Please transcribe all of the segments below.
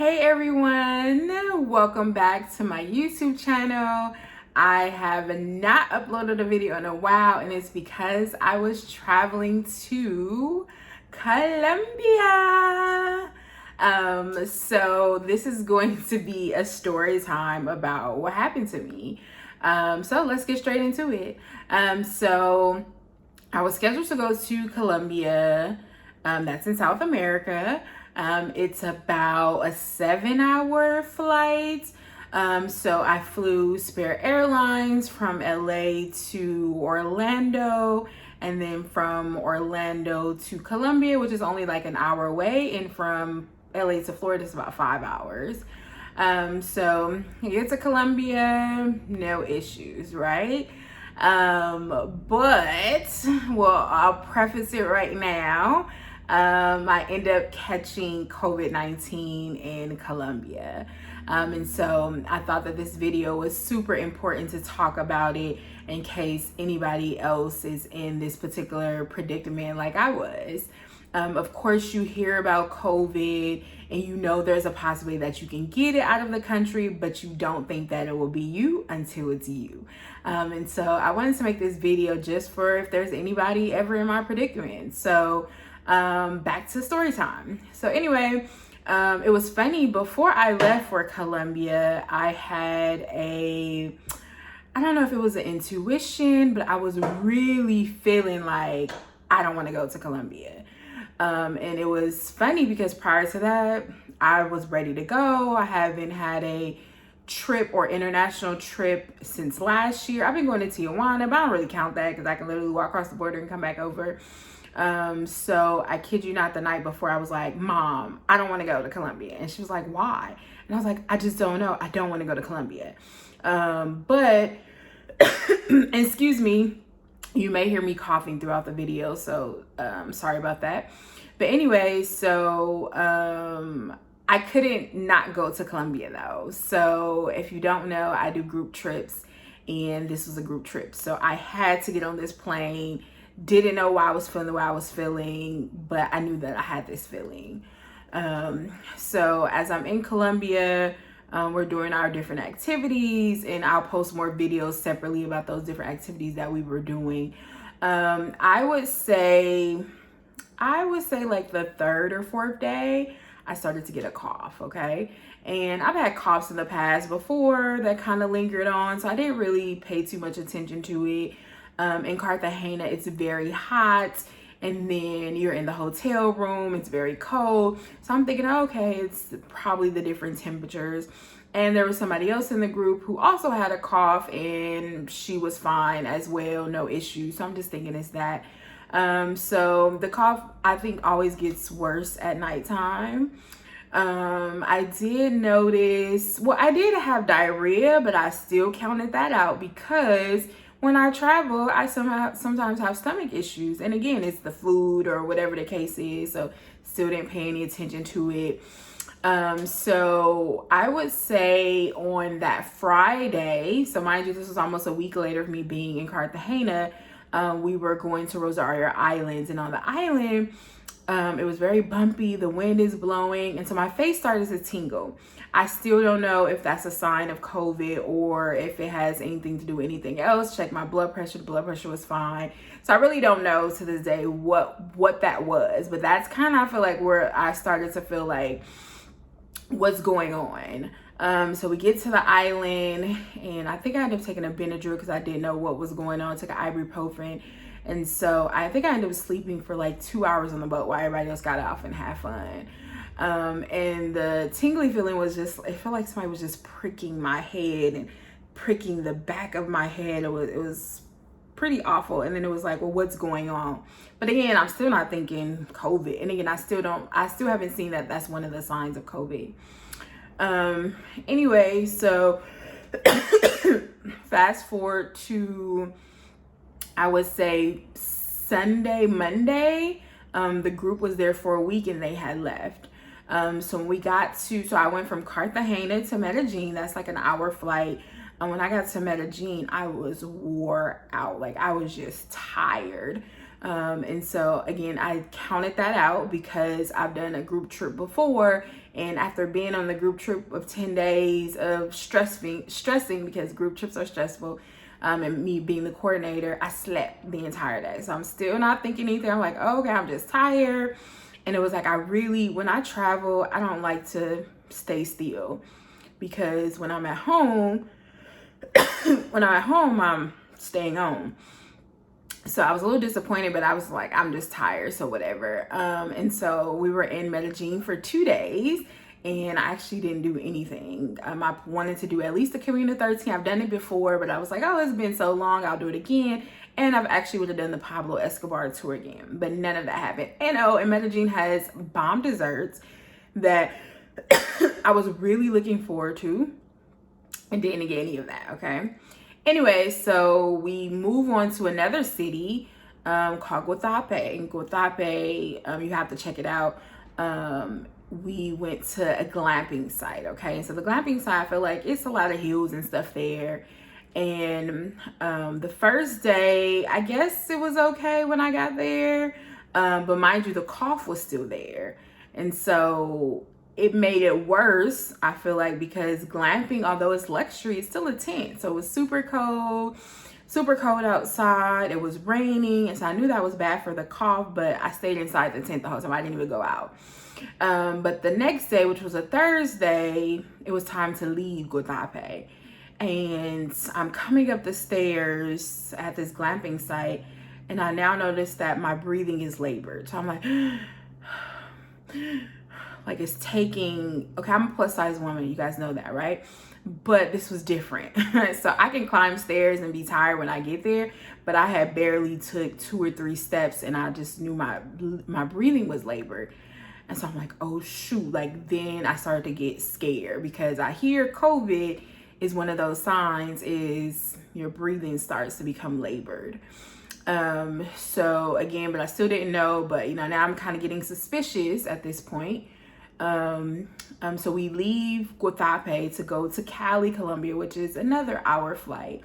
Hey everyone, welcome back to my YouTube channel. I have not uploaded a video in a while, and it's because I was traveling to Colombia. So this is going to be a story time about what happened to me. So let's get straight into it. So I was scheduled to go to Colombia. That's in South America. It's about a 7-hour flight. So I flew Spirit Airlines from LA to Orlando, and then from Orlando to Colombia, which is only like an hour away, and from LA to Florida is about 5 hours. So I get to Colombia, no issues, right? But I'll preface it right now. I end up catching COVID-19 in Colombia. And so I thought that this video was super important to talk about it in case anybody else is in this particular predicament like I was. Of course, you hear about COVID and you know there's a possibility that you can get it out of the country, but you don't think that it will be you until it's you. And so I wanted to make this video just for if there's anybody ever in my predicament. So back to story time. So anyway, it was funny. Before I left for Colombia, I had I don't know if it was an intuition, but I was really feeling like I don't want to go to Colombia. And it was funny because prior to that, I was ready to go. I haven't had a trip or international trip since last year. I've been going to Tijuana, but I don't really count that because I can literally walk across the border and come back over. So I kid you not, the night before I was like, Mom, I don't want to go to Colombia. And she was like, why? And I was like, I just don't know. I don't want to go to Colombia. But excuse me, you may hear me coughing throughout the video. So, sorry about that. But anyway, so, I couldn't not go to Colombia though. So if you don't know, I do group trips, and this was a group trip. So I had to get on this plane. Didn't know why I was feeling the way I was feeling, but I knew that I had this feeling. So as I'm in Colombia, we're doing our different activities, and I'll post more videos separately about those different activities that we were doing. I would say like the third or fourth day, I started to get a cough, okay? And I've had coughs in the past before that kind of lingered on, so I didn't really pay too much attention to it. In Cartagena, it's very hot, and then you're in the hotel room, it's very cold. So I'm thinking, okay, it's probably the different temperatures. And there was somebody else in the group who also had a cough, and she was fine as well, no issue. So I'm just thinking it's that. So the cough, I think, always gets worse at nighttime. I did notice, I did have diarrhea, but I still counted that out because when I travel, I sometimes have stomach issues. And again, it's the food or whatever the case is. So still didn't pay any attention to it. So I would say on that Friday, so mind you, this was almost a week later of me being in Cartagena, we were going to Rosario Islands, and on the island, it was very bumpy, the wind is blowing, and so my face started to tingle. I still don't know if that's a sign of COVID or if it has anything to do with anything else. Check my blood pressure, the blood pressure was fine. So I really don't know to this day what that was, but that's kind of, I feel like, where I started to feel like what's going on. So we get to the island, and I think I ended up taking a Benadryl because I didn't know what was going on. I took an ibuprofen. And so I think I ended up sleeping for like 2 hours on the boat while everybody else got off and had fun. And the tingly feeling was just, it felt like somebody was just pricking my head and pricking the back of my head. It was pretty awful. And then it was like, well, what's going on? But again, I'm still not thinking COVID. And again, I still haven't seen that that's one of the signs of COVID. Anyway, so fast forward to, I would say Monday, the group was there for a week and they had left. So when we got so I went from Cartagena to Medellin, that's like an hour flight. And when I got to Medellin, I was wore out. Like, I was just tired. And so again, I counted that out because I've done a group trip before, and after being on the group trip of 10 days of stressing because group trips are stressful, and me being the coordinator, I slept the entire day. So I'm still not thinking anything. I'm like, oh, okay, I'm just tired. And it was like, when I travel, I don't like to stay still, because when I'm at home, I'm staying home. So I was a little disappointed, but I was like, I'm just tired, so whatever. And so we were in Medellin for 2 days, and I actually didn't do anything. I wanted to do at least the Camino 13. I've done it before, but I was like, oh, it's been so long, I'll do it again. And I've actually would have done the Pablo Escobar tour again, but none of that happened. And Medellin has bomb desserts that I was really looking forward to, and didn't get any of that, okay? Anyway, so we move on to another city called Guatape. Guatape, you have to check it out. We went to a glamping site, okay? So the glamping site, I feel like it's a lot of hills and stuff there. And the first day, I guess it was okay when I got there. But mind you, the cough was still there. And so it made it worse, I feel like, because glamping, although it's luxury, it's still a tent. So it was super cold outside. It was raining. And so I knew that was bad for the cough, but I stayed inside the tent the whole time. I didn't even go out. But the next day, which was a Thursday, it was time to leave Guatape. And I'm coming up the stairs at this glamping site, and I now notice that my breathing is labored. So I'm like it's taking, okay, I'm a plus size woman, you guys know that, right? But this was different. So I can climb stairs and be tired when I get there, but I had barely took 2 or 3 steps, and I just knew my breathing was labored. And so I'm like, oh shoot, like then I started to get scared, because I hear COVID is one of those signs, is your breathing starts to become labored. So again, but I still didn't know, but now I'm kind of getting suspicious at this point. So we leave Guatape to go to Cali, Colombia, which is another hour flight.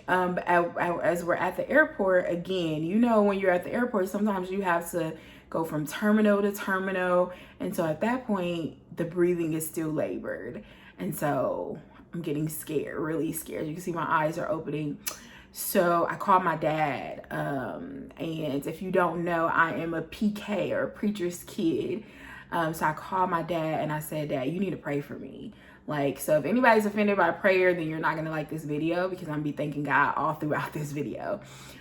As we're at the airport, again, when you're at the airport, sometimes you have to go from terminal to terminal. And so at that point, the breathing is still labored. And so I'm getting scared, really scared. You can see my eyes are opening. So I called my dad. And if you don't know, I am a PK, or a preacher's kid. So I called my dad and I said, Dad, you need to pray for me. Like, so if anybody's offended by prayer, then you're not going to like this video, because I'm going to be thanking God all throughout this video.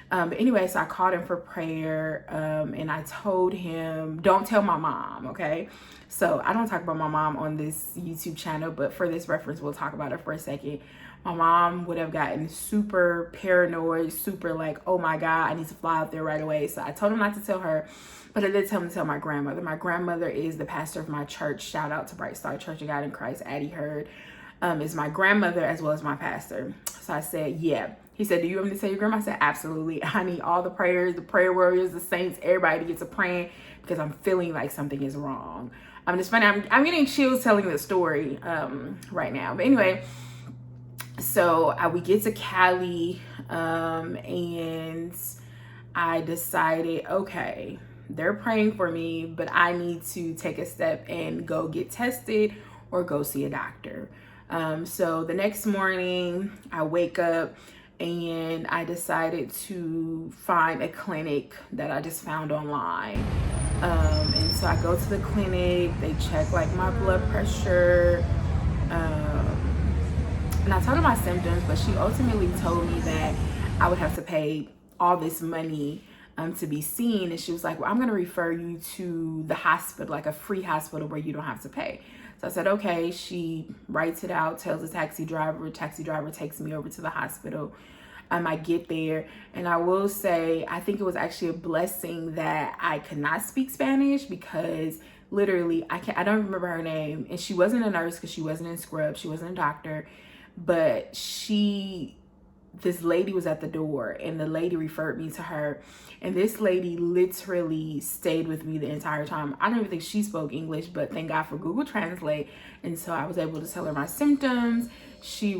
But anyway, so I called him for prayer. And I told him, don't tell my mom, okay? So I don't talk about my mom on this YouTube channel, but for this reference, we'll talk about her for a second. My mom would have gotten super paranoid, super like, oh my God, I need to fly out there right away. So I told him not to tell her, but I did tell him to tell my grandmother. My grandmother is the pastor of my church. Shout out to Bright Star Church of God in Christ. Addie Heard is my grandmother as well as my pastor. So I said, yeah. He said, do you want me to tell your grandma? I said, absolutely. I need all the prayers, the prayer warriors, the saints, everybody to get to praying, because I'm feeling like something is wrong. It's funny. I'm getting chills telling the story right now. But anyway, so we get to Cali, and I decided, okay, they're praying for me, but I need to take a step and go get tested or go see a doctor. So the next morning I wake up and I decided to find a clinic that I just found online. And so I go to the clinic, they check like my blood pressure, and I told her my symptoms, but she ultimately told me that I would have to pay all this money to be seen. And she was like, well, I'm going to refer you to the hospital, like a free hospital where you don't have to pay. So I said, okay. She writes it out, tells the taxi driver takes me over to the hospital. I get there, and I will say, I think it was actually a blessing that I could not speak Spanish, because literally I don't remember her name, and she wasn't a nurse because she wasn't in scrubs, she wasn't a doctor, but this lady was at the door, and the lady referred me to her, and this lady literally stayed with me the entire time. I don't even think she spoke English, but thank God for Google Translate. And so I was able to tell her my symptoms. She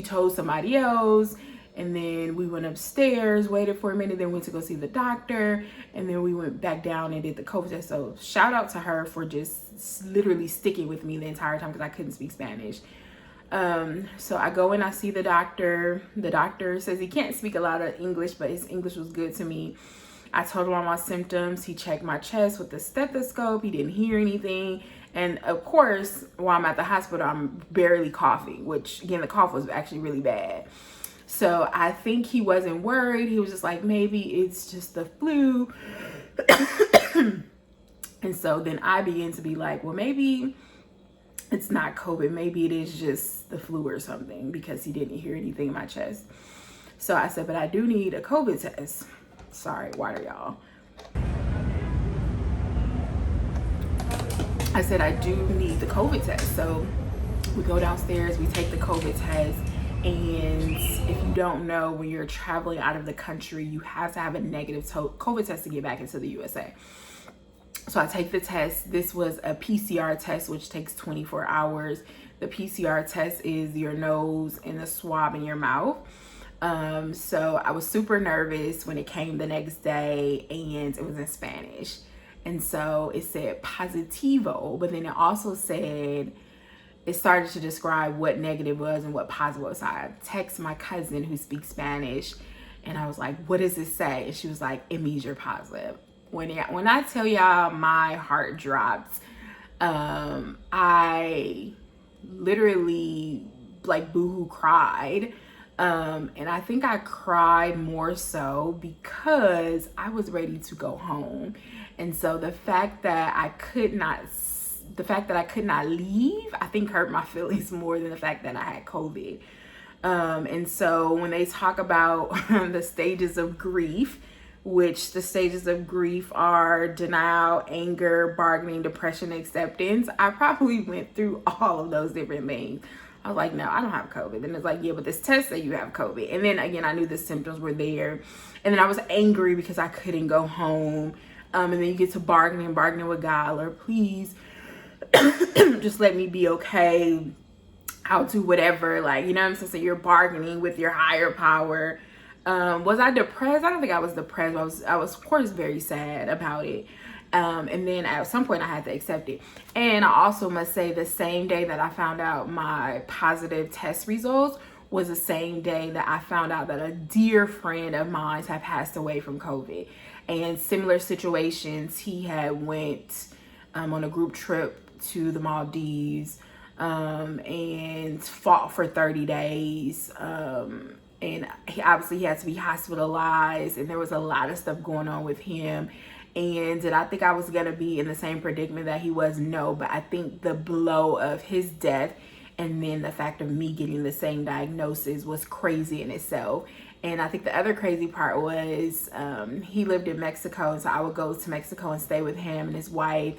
told somebody else, And then we went upstairs, waited for a minute, then went to go see the doctor. And then we went back down and did the COVID test. So shout out to her for just literally sticking with me the entire time because I couldn't speak Spanish. So I go in, I see the doctor. The doctor says he can't speak a lot of English, but his English was good to me. I told him all my symptoms. He checked my chest with the stethoscope. He didn't hear anything. And of course, while I'm at the hospital, I'm barely coughing, which again, the cough was actually really bad. So I think he wasn't worried. He was just like, maybe it's just the flu. And so then I began to be like, well, maybe it's not COVID. Maybe it is just the flu or something, because he didn't hear anything in my chest. So I said, but I do need a COVID test. Sorry, water, y'all. I said, I do need the COVID test. So we go downstairs, we take the COVID test. And if you don't know, when you're traveling out of the country, you have to have a negative COVID test to get back into the USA. So I take the test. This was a PCR test, which takes 24 hours. The PCR test is your nose and a swab in your mouth. So I was super nervous when it came the next day, and it was in Spanish. And so it said positivo, but then it also said, it started to describe what negative was and what positive was. So I text my cousin who speaks Spanish, and I was like, what does it say? And she was like, it means you're positive. When I tell y'all my heart dropped, I literally like boohoo cried. And I think I cried more so because I was ready to go home. And so the fact that I could not leave, I think hurt my feelings more than the fact that I had COVID. And so when they talk about the stages of grief, which the stages of grief are denial, anger, bargaining, depression, acceptance, I probably went through all of those different things. I was like, no, I don't have COVID. And it's like, yeah, but this test said you have COVID. And then again, I knew the symptoms were there. And then I was angry because I couldn't go home. And then you get to bargaining with God, Lord, please just let me be okay. I'll do whatever. Like, you know what I'm saying? So you're bargaining with your higher power. Was I depressed? I don't think I was depressed. I was of course very sad about it. And then at some point I had to accept it. And I also must say, the same day that I found out my positive test results was the same day that I found out that a dear friend of mine had passed away from COVID. And similar situations, he had went on a group trip to the Maldives and fought for 30 days. And he had to be hospitalized, and there was a lot of stuff going on with him. And did I think I was going to be in the same predicament that he was? No, but I think the blow of his death and then the fact of me getting the same diagnosis was crazy in itself. And I think the other crazy part was he lived in Mexico, so I would go to Mexico and stay with him and his wife.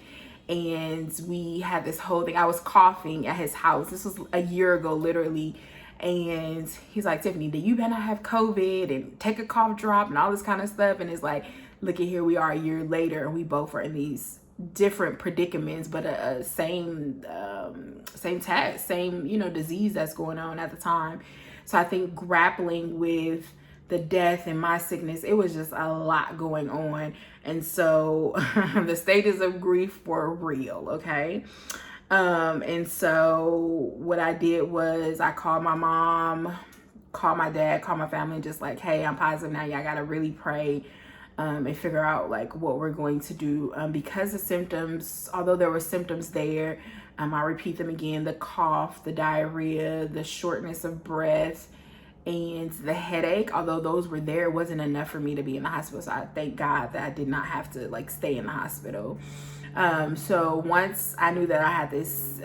And we had this whole thing. I was coughing at his house. This was a year ago, literally. And he's like, Tiffany, do you better not have COVID and take a cough drop and all this kind of stuff? And it's like, look at here, we are a year later, and we both are in these different predicaments, but same test, same, disease that's going on at the time. So I think grappling with the death and my sickness, it was just a lot going on. And so the stages of grief were real, okay? And so what I did was I called my mom, called my dad, called my family, just like, hey, I'm positive now. Y'all gotta really pray and figure out like what we're going to do. Because the symptoms, although there were symptoms there, I repeat them again: the cough, the diarrhea, the shortness of breath, and the headache. Although those were there, it wasn't enough for me to be in the hospital. So I thank God that I did not have to like stay in the hospital. So once I knew that I had this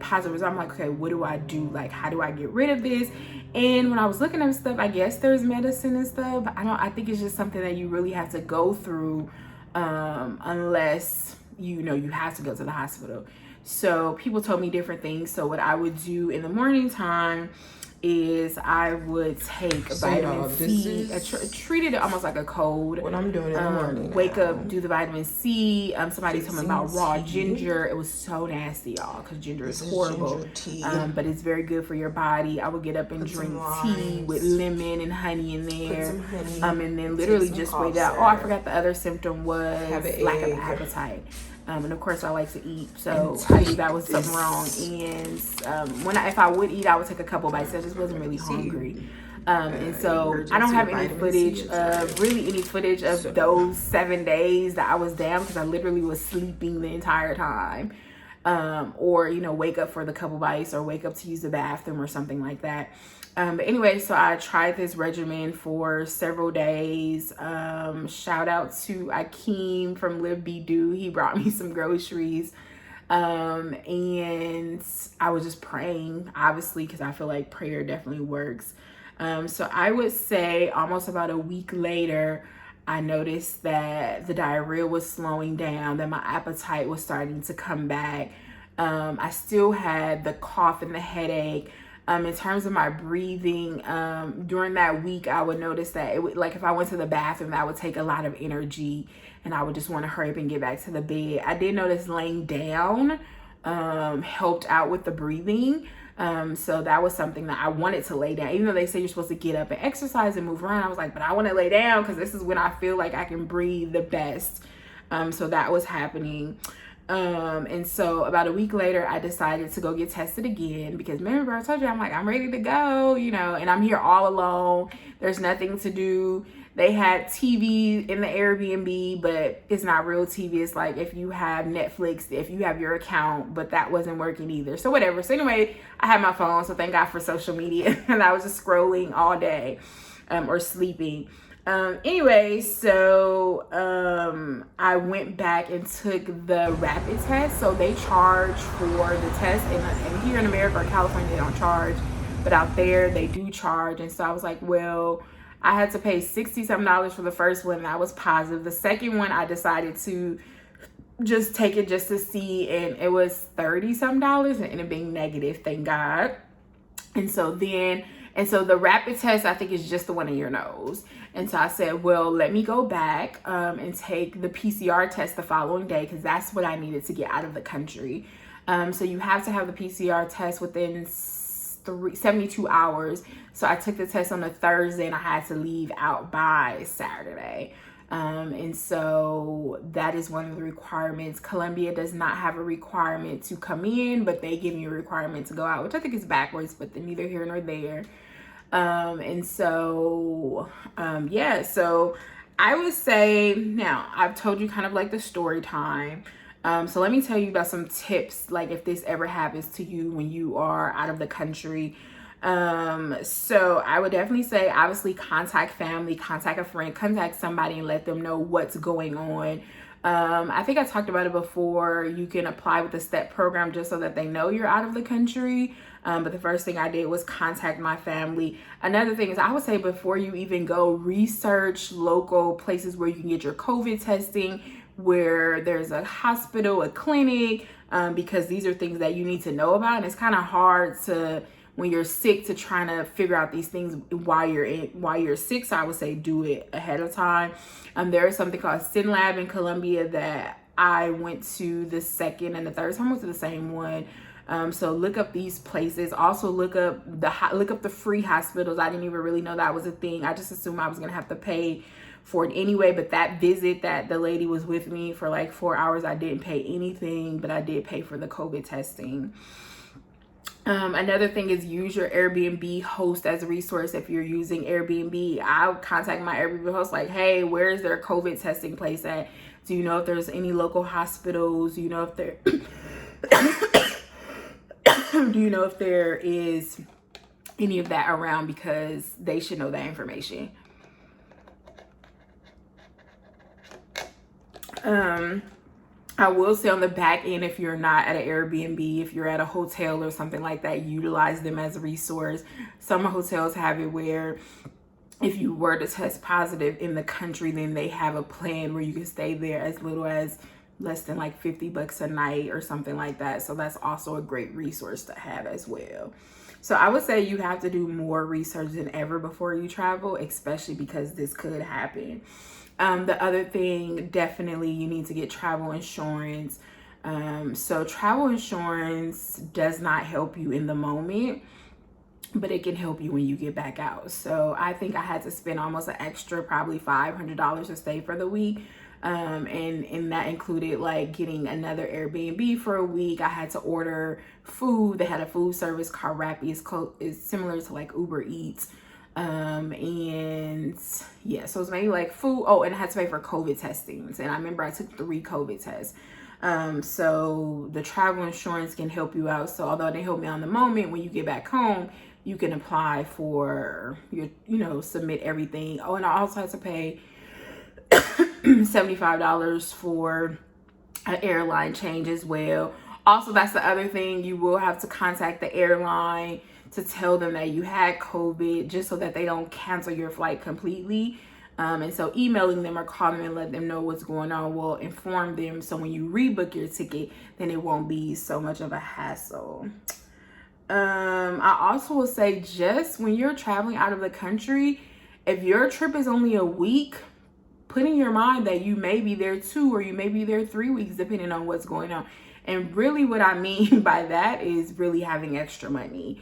positive result, I'm like, okay, what do I do? Like, how do I get rid of this? And when I was looking at stuff, I guess there's medicine and stuff, but I think it's just something that you really have to go through unless you have to go to the hospital. So people told me different things. So what I would do in the morning time is I would take vitamin C. I treated it almost like a cold. What I'm doing in the morning. Wake up, do the vitamin C. Somebody told me about raw ginger. It was so nasty, y'all, because ginger is horrible. But it's very good for your body. I would get up and drink tea with lemon and honey in there. And then literally just wake up. Oh, I forgot the other symptom was lack of appetite. And of course I like to eat, so I knew that was something wrong. And if I would eat, I would take a couple bites. I just wasn't really hungry. And so I don't have any footage of those 7 days that I was down, because I literally was sleeping the entire time. Or, wake up for the couple bites or wake up to use the bathroom or something like that. But anyway, so I tried this regimen for several days. Shout out to Akeem from Live Be Do. He brought me some groceries. And I was just praying, obviously, because I feel like prayer definitely works. So I would say almost about a week later, I noticed that the diarrhea was slowing down, that my appetite was starting to come back. I still had the cough and the headache. In terms of my breathing, during that week, I would notice that it would, like, if I went to the bathroom, that would take a lot of energy and I would just want to hurry up and get back to the bed. I did notice laying down helped out with the breathing. So that was something that I wanted to lay down. Even though they say you're supposed to get up and exercise and move around, I was like, but I want to lay down because this is when I feel like I can breathe the best. So that was happening. And so about a week later, I decided to go get tested again, because remember I told you, I'm like, I'm ready to go, and I'm here all alone. There's nothing to do. They had TV in the Airbnb, but it's not real TV. It's like if you have Netflix, if you have your account, but that wasn't working either. So whatever. So anyway, I had my phone. So thank God for social media. And I was just scrolling all day, or sleeping. Anyway, so I went back and took the rapid test. So they charge for the test, and here in America or California they don't charge, but out there they do charge. And so I was like, well, I had to pay $60-something for the first one, and I was positive. The second one, I decided to just take it just to see, and it was $30-something, and it ended up being negative, thank God. And so the rapid test, I think, is just the one in your nose. And so I said, well, let me go back and take the PCR test the following day, because that's what I needed to get out of the country. So you have to have the PCR test within 72 hours. So I took the test on a Thursday, and I had to leave out by Saturday. And so that is one of the requirements. Colombia does not have a requirement to come in, but they give you a requirement to go out, which I think is backwards, but then neither here nor there. So I would say, now I've told you kind of like the story time. So let me tell you about some tips, like if this ever happens to you when you are out of the country. So I would definitely say, obviously, contact family, contact a friend, contact somebody and let them know what's going on. I think I talked about it before. You can apply with the STEP program just so that they know you're out of the country. But the first thing I did was contact my family. Another thing is, I would say before you even go, research local places where you can get your COVID testing, where there's a hospital, a clinic, because these are things that you need to know about. And it's kind of hard to, when you're sick, to try to figure out these things while you're sick. So I would say do it ahead of time. There is something called SynLab in Colombia that I went to the second and the third time. I went to the same one. So look up these places. Also look up the free hospitals. I didn't even really know that was a thing. I just assumed I was gonna have to pay for it anyway. But that visit that the lady was with me for like 4 hours, I didn't pay anything, but I did pay for the COVID testing. Another thing is use your Airbnb host as a resource. If you're using Airbnb, I'll contact my Airbnb host like, hey, where is their COVID testing place at? Do you know if there's any local hospitals? Do you know if there do you know if there is any of that around? Because they should know that information. I will say on the back end, if you're not at an Airbnb, if you're at a hotel or something like that, utilize them as a resource. Some hotels have it where if you were to test positive in the country, then they have a plan where you can stay there as little as less than like $50 a night or something like that. So that's also a great resource to have as well. So I would say you have to do more research than ever before you travel, especially because this could happen. The other thing, definitely you need to get travel insurance. So travel insurance does not help you in the moment, but it can help you when you get back out. So I think I had to spend almost an extra probably $500 to stay for the week. And that included like getting another Airbnb for a week. I had to order food. They had a food service called Rappi. It's similar to like Uber Eats. And yeah, so it's mainly like food. Oh, and I had to pay for COVID testings. And I remember I took 3 COVID tests. So the travel insurance can help you out. So although they help me on the moment, when you get back home, you can apply for your, submit everything. Oh, and I also had to pay $75 for an airline change as well. Also, that's the other thing. You will have to contact the airline to tell them that you had COVID, just so that they don't cancel your flight completely. And so emailing them or calling them and let them know what's going on will inform them. So when you rebook your ticket, then it won't be so much of a hassle. I also will say, just when you're traveling out of the country, if your trip is only a week, put in your mind that you may be there 2 or you may be there 3 weeks, depending on what's going on. And really what I mean by that is really having extra money.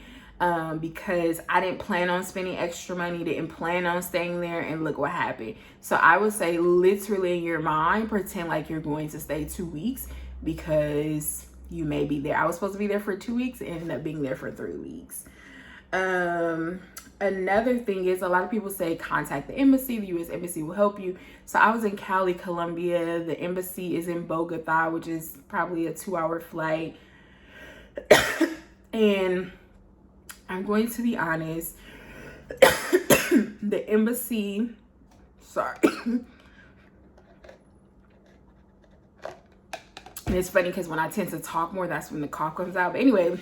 Because I didn't plan on spending extra money, didn't plan on staying there, and look what happened. So I would say literally in your mind, pretend like you're going to stay 2 weeks, because you may be there. I was supposed to be there for 2 weeks and ended up being there for 3 weeks. Another thing is, a lot of people say contact the embassy. The U.S. Embassy will help you. So I was in Cali, Colombia. The embassy is in Bogota, which is probably a 2-hour flight. And I'm going to be honest, the embassy, sorry. And it's funny because when I tend to talk more, that's when the cough comes out. But anyway,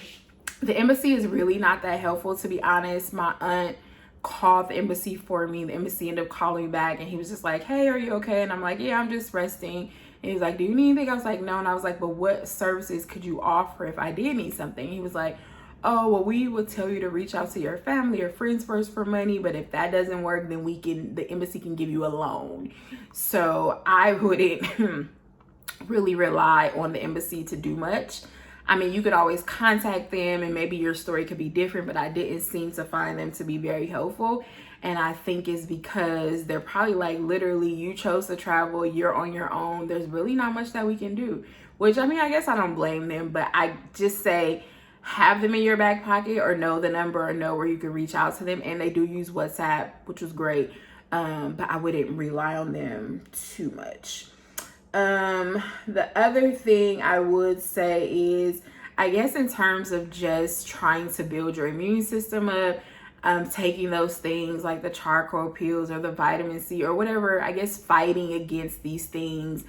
the embassy is really not that helpful, to be honest. My aunt called the embassy for me. The embassy ended up calling me back, and he was just like, hey, are you okay? And I'm like, yeah, I'm just resting. And he was like, do you need anything? I was like, no. And I was like, but what services could you offer if I did need something? He was like, oh, well, we would tell you to reach out to your family or friends first for money, but if that doesn't work, then the embassy can give you a loan. So I wouldn't really rely on the embassy to do much. I mean, you could always contact them and maybe your story could be different, but I didn't seem to find them to be very helpful. And I think it's because they're probably like, literally, you chose to travel, you're on your own. There's really not much that we can do, which, I mean, I guess I don't blame them, but I just say, have them in your back pocket, or know the number, or know where you can reach out to them. And they do use WhatsApp, which was great. But I wouldn't rely on them too much. The other thing I would say is, I guess in terms of just trying to build your immune system up, taking those things like the charcoal pills or the vitamin C or whatever, I guess fighting against these things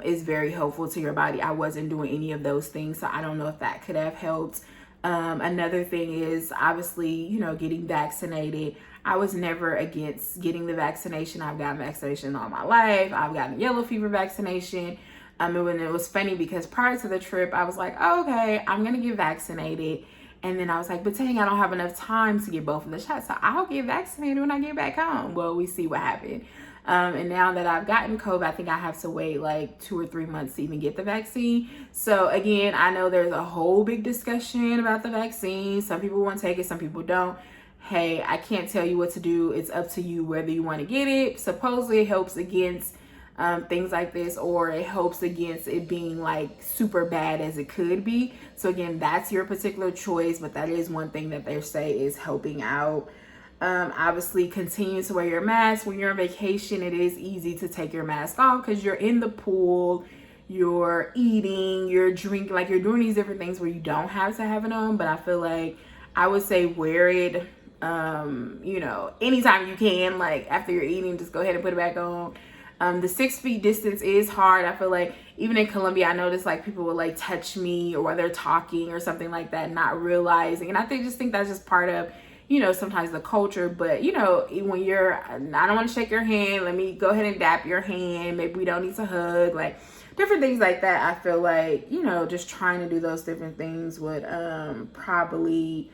is very helpful to your body. I wasn't doing any of those things, so I don't know if that could have helped. Another thing is, obviously, getting vaccinated. I was never against getting the vaccination. I've gotten vaccination all my life. I've gotten yellow fever vaccination. And when it was funny because prior to the trip, I was like, oh, okay, I'm going to get vaccinated. And then I was like, but dang, I don't have enough time to get both of the shots, so I'll get vaccinated when I get back home. Well, we see what happened. And now that I've gotten COVID, I think I have to wait like 2 or 3 months to even get the vaccine. So again, I know there's a whole big discussion about the vaccine. Some people want to take it, some people don't. Hey, I can't tell you what to do. It's up to you whether you want to get it. Supposedly it helps against things like this, or it helps against it being like super bad as it could be. So again, that's your particular choice, but that is one thing that they say is helping out. Obviously, continue to wear your mask. When you're on vacation, it is easy to take your mask off because you're in the pool, you're eating, you're drinking, like you're doing these different things where you don't have to have it on. But I feel like I would say wear it, anytime you can, like after you're eating, just go ahead and put it back on. The 6 feet distance is hard. I feel like even in Colombia, I noticed like people will like touch me or while they're talking or something like that, not realizing. And I think that's just part of, sometimes the culture. But, when I don't want to shake your hand, let me go ahead and dap your hand. Maybe we don't need to hug, like different things like that. I feel like, just trying to do those different things would probably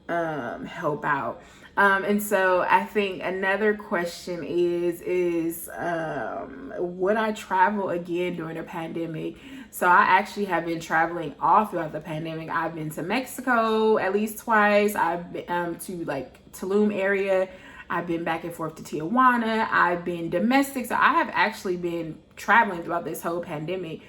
help out. And so I think another question is would I travel again during a pandemic? So I actually have been traveling all throughout the pandemic. I've been to Mexico at least twice. I've been to like Tulum area. I've been back and forth to Tijuana. I've been domestic. So I have actually been traveling throughout this whole pandemic.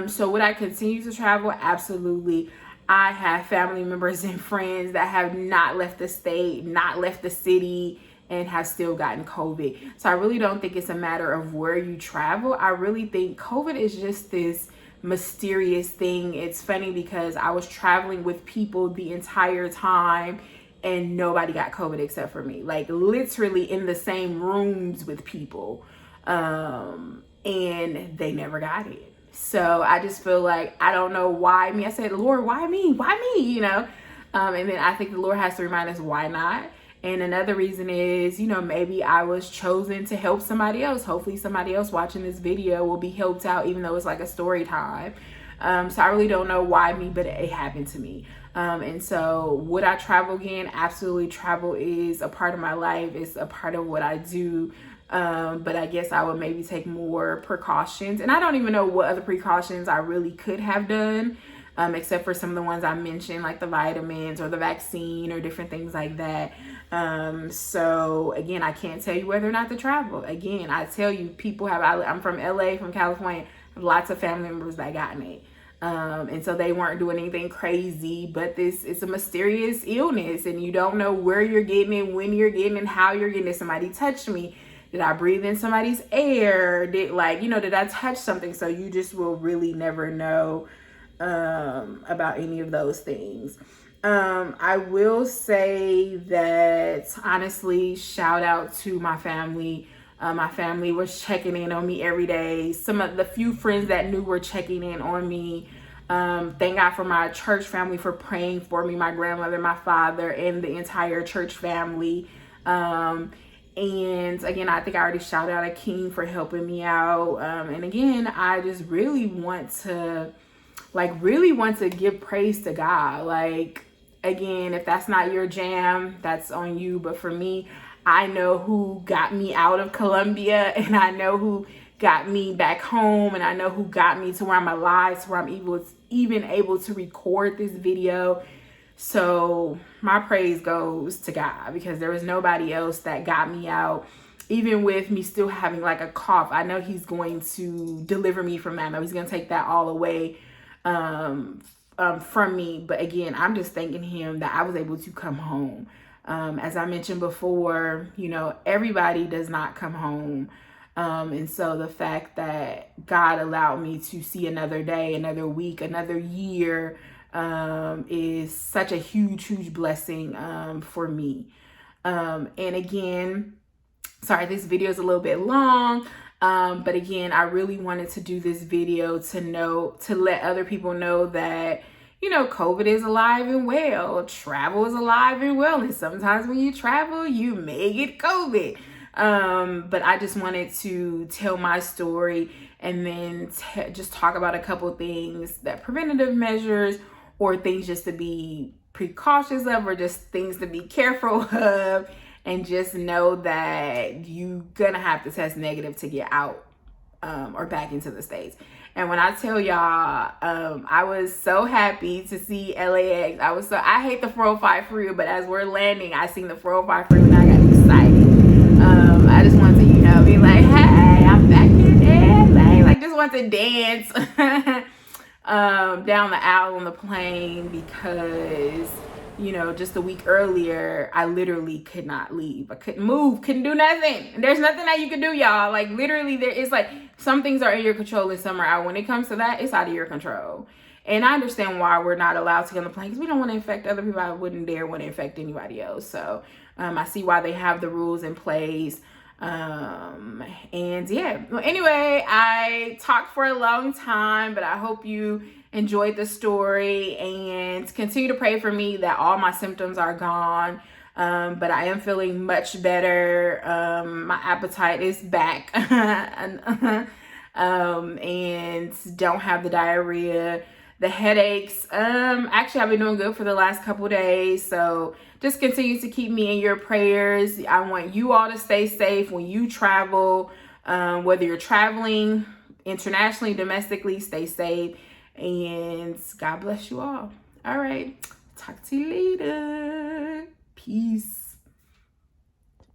So would I continue to travel? Absolutely. I have family members and friends that have not left the state, not left the city, and have still gotten COVID. So I really don't think it's a matter of where you travel. I really think COVID is just this mysterious thing. It's funny because I was traveling with people the entire time and nobody got COVID except for me. Like literally in the same rooms with people. And they never got it. So I just feel like, I don't know why me. I said, Lord, why me? Why me? You know? And then I think the Lord has to remind us why not. And another reason is, you know, maybe I was chosen to help somebody else. Hopefully somebody else watching this video will be helped out, even though it's like a story time. So I really don't know why me, but it happened to me. And so would I travel again? Absolutely. Travel is a part of my life. It's a part of what I do. But I guess I would maybe take more precautions. And I don't even know what other precautions I really could have done, except for some of the ones I mentioned, like the vitamins or the vaccine or different things like that. So again, I can't tell you whether or not to travel. Again, I tell you, people have, I'm from LA, from California, lots of family members that gotten it. And so they weren't doing anything crazy, but it's a mysterious illness and you don't know where you're getting it, when you're getting it, how you're getting it. Somebody touched me. Did I breathe in somebody's air? Did I touch something? So you just will really never know about any of those things. I will say that honestly, shout out to my family. My family was checking in on me every day. Some of the few friends that knew were checking in on me. Thank God for my church family for praying for me, my grandmother, my father, and the entire church family. And again, I think I already shouted out Akeem for helping me out. And again, I just really want to give praise to God. Like, again, if that's not your jam, that's on you. But for me, I know who got me out of Colombia, and I know who got me back home, and I know who got me to where I'm alive, to where I'm even able to record this video. So my praise goes to God, because there was nobody else that got me out. Even with me still having like a cough, I know he's going to deliver me from that. I know he's going to take that all away from me. But again, I'm just thanking him that I was able to come home. As I mentioned before, you know, everybody does not come home. And so the fact that God allowed me to see another day, another week, another year, is such a huge blessing for me. And again, sorry, this video is a little bit long, but again, I really wanted to do this video to let other people know that, you know, COVID is alive and well. Travel is alive and well, and sometimes when you travel, you may get COVID. But I just wanted to tell my story and then just talk about a couple things, that preventative measures or things just to be precautious of, or just things to be careful of, and just know that you're gonna have to test negative to get out or back into the States. And when I tell y'all, I was so happy to see LAX. I hate the 405 for real, but as we're landing, I seen the 405 for real and I got excited. I just wanted to, you know, be like, hey, I'm back in LA. Like, just want to dance down the aisle on the plane, because, you know, just a week earlier, I literally could not leave. I couldn't move, couldn't do nothing. There's nothing that you can do, y'all. Like, literally, there is like, some things are in your control and some are out. When it comes to that, it's out of your control. And I understand why we're not allowed to get on the plane, because we don't want to infect other people. I wouldn't dare want to infect anybody else. So I see why they have the rules in place. And yeah, well, anyway, I talked for a long time, but I hope you enjoyed the story, and continue to pray for me that all my symptoms are gone. But I am feeling much better. My appetite is back. And don't have the diarrhea The headaches, actually I've been doing good for the last couple days. So just continue to keep me in your prayers. I want you all to stay safe when you travel, whether you're traveling internationally, domestically, stay safe. And God bless you all. All right. Talk to you later. Peace.